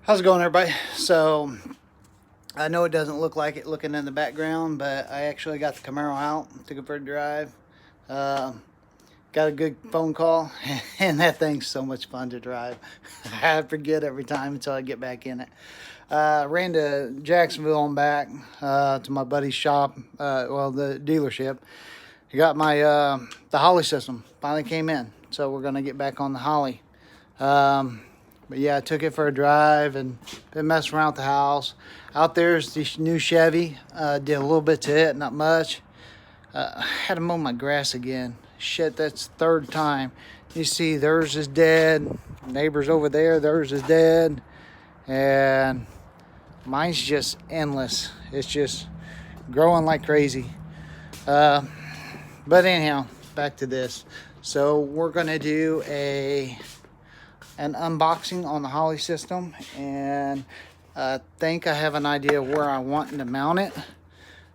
How's it going, everybody? So I know it doesn't look like it looking in the background, but I actually got the Camaro out, took it for a drive. Uh, got a good phone call, and that thing's so much fun to drive. I forget every time until I get back in it. Ran to Jacksonville and back to my buddy's shop, the dealership. He got my the Holley system finally came in, so we're gonna get back on the Holley. But yeah, I took it for a drive and been messing around with the house. Out there's the new Chevy. Did a little bit to it, not much. Had to mow my grass again. Shit, that's the third time. You see, theirs is dead. Neighbors over there, theirs is dead. And mine's just endless. It's just growing like crazy. But anyhow, back to this. So we're gonna do an unboxing on the Holley system, and I think I have an idea where I want to mount it.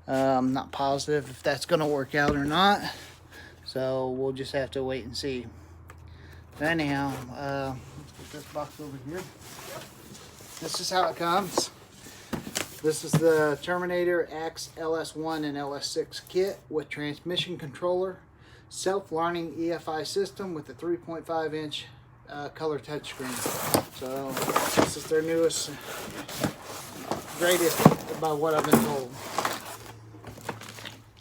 I'm not positive if that's gonna work out or not, so we'll just have to wait and see. But anyhow, let's put this box over here. This is how it comes. This is the Terminator X LS1 and LS6 kit with transmission controller, self-learning EFI system with a 3.5-inch color touchscreen. So this is their newest, greatest by what I've been told.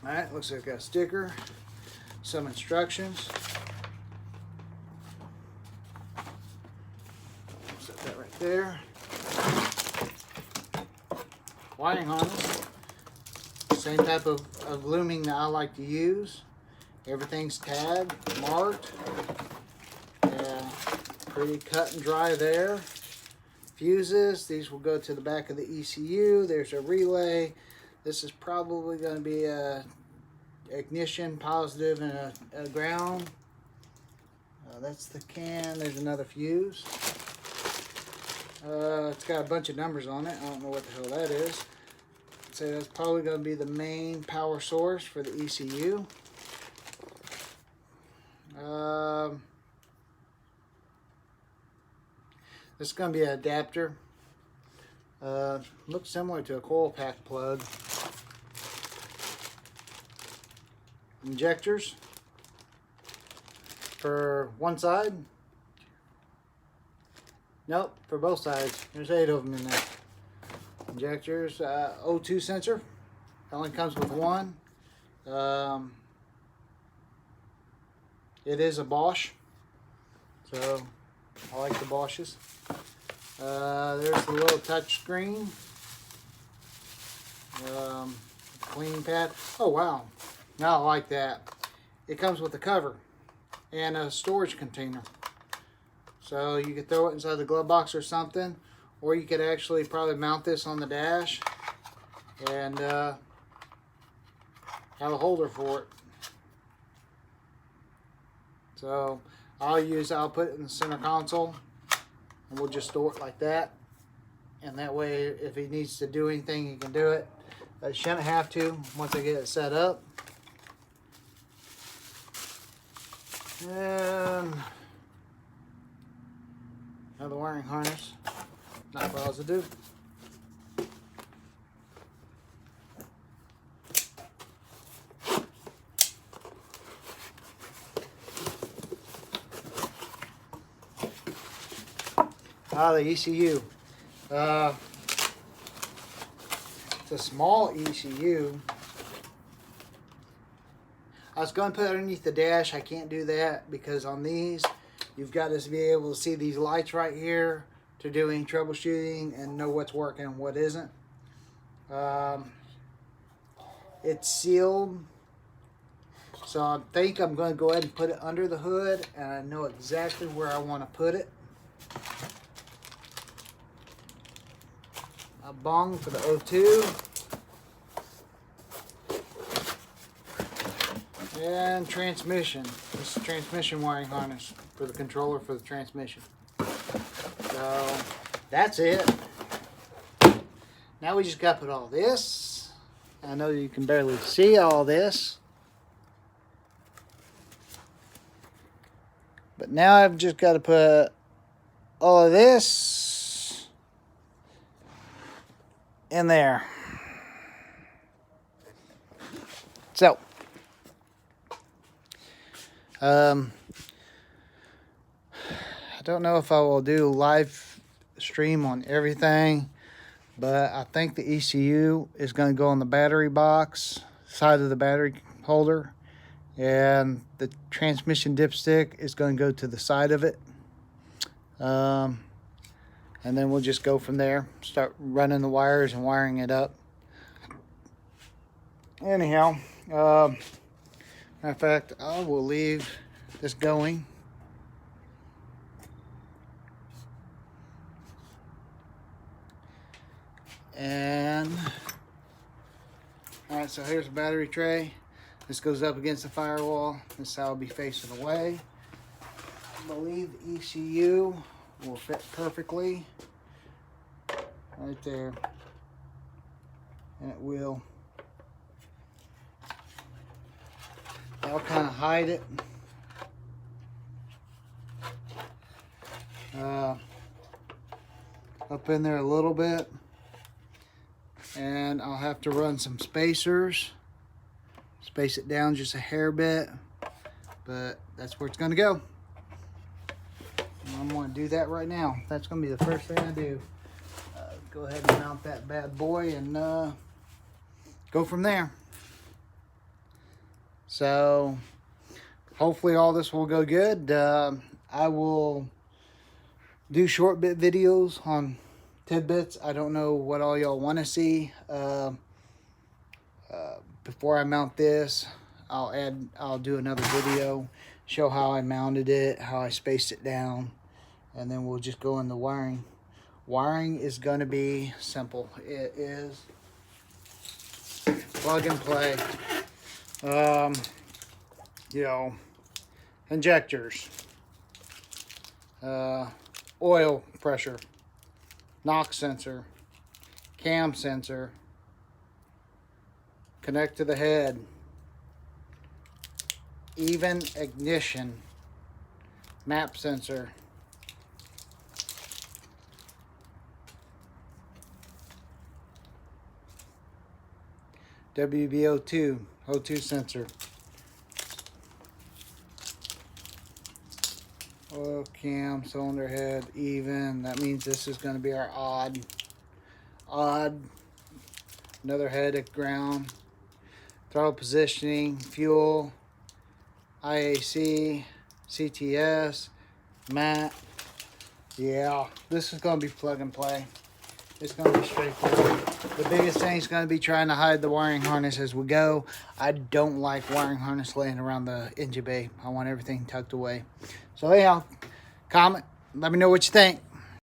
Alright, looks like a sticker, some instructions. Set that right there. Wiring harness, same type of looming that I like to use. Everything's tagged, marked. Pretty cut and dry there. Fuses, these will go to the back of the ECU. There's a relay. This is probably going to be a ignition positive and a ground. That's the can. There's another fuse. It's got a bunch of numbers on it. I don't know what the hell that is. So that's probably going to be the main power source for the ECU. This is going to be an adapter. Looks similar to a coil pack plug. Injectors for one side. Nope, for both sides. There's 8 of them in there. Injectors, O2 sensor. Only comes with one. It is a Bosch, so I like the Bosches. There's the little touch screen. Cleaning pad. Oh wow, now I like that. It comes with a cover and a storage container. So you could throw it inside the glove box or something, or you could actually probably mount this on the dash and have a holder for it. So I'll put it in the center console, and we'll just store it like that. And that way, if he needs to do anything, he can do it. But shouldn't have to once I get it set up. And another wiring harness, not positive. The ECU. It's a small ECU. I was going to put it underneath the dash. I can't do that because on these, you've got to be able to see these lights right here to do any troubleshooting and know what's working and what isn't. It's sealed, so I think I'm going to go ahead and put it under the hood, and I know exactly where I want to put it. A bong for the O2. And transmission. This is transmission wiring harness for the controller for the transmission. So that's it. Now we just got to put all this. I know you can barely see all this, but now I've just got to put all of this in there. So, I don't know if I will do live stream on everything, but I think the ECU is going to go on the battery box, side of the battery holder, and the transmission dipstick is going to go to the side of it. And then we'll just go from there, start running the wires and wiring it up. Anyhow, matter of fact, I will leave this going. And all right, so here's the battery tray. This goes up against the firewall. This is how it'll be facing away. I believe the ECU will fit perfectly right there, and it will. I'll kind of hide it. Up in there a little bit, and I'll have to run some spacers, space it down just a hair bit, but that's where it's going to go. And I'm going to do that right now. That's going to be the first thing I do. Go ahead and mount that bad boy and go from there. So hopefully all this will go good. I will do short bit videos on tidbits. I don't know what all y'all want to see. Before I mount this, I'll do another video, show how I mounted it, how I spaced it down, and then we'll just go in the wiring. Wiring is going to be simple. It is plug and play. You know, injectors, oil pressure, knock sensor, cam sensor, connect to the head, even ignition, map sensor, WBO2, O2 sensor, oil cam, cylinder head, even. That means this is going to be our odd. Another head at ground, throttle positioning, fuel, IAC, CTS, mat. Yeah, this is going to be plug and play. It's going to be straightforward. The biggest thing is going to be trying to hide the wiring harness as we go. I don't like wiring harness laying around the engine bay. I want everything tucked away. So anyhow, comment. Let me know what you think.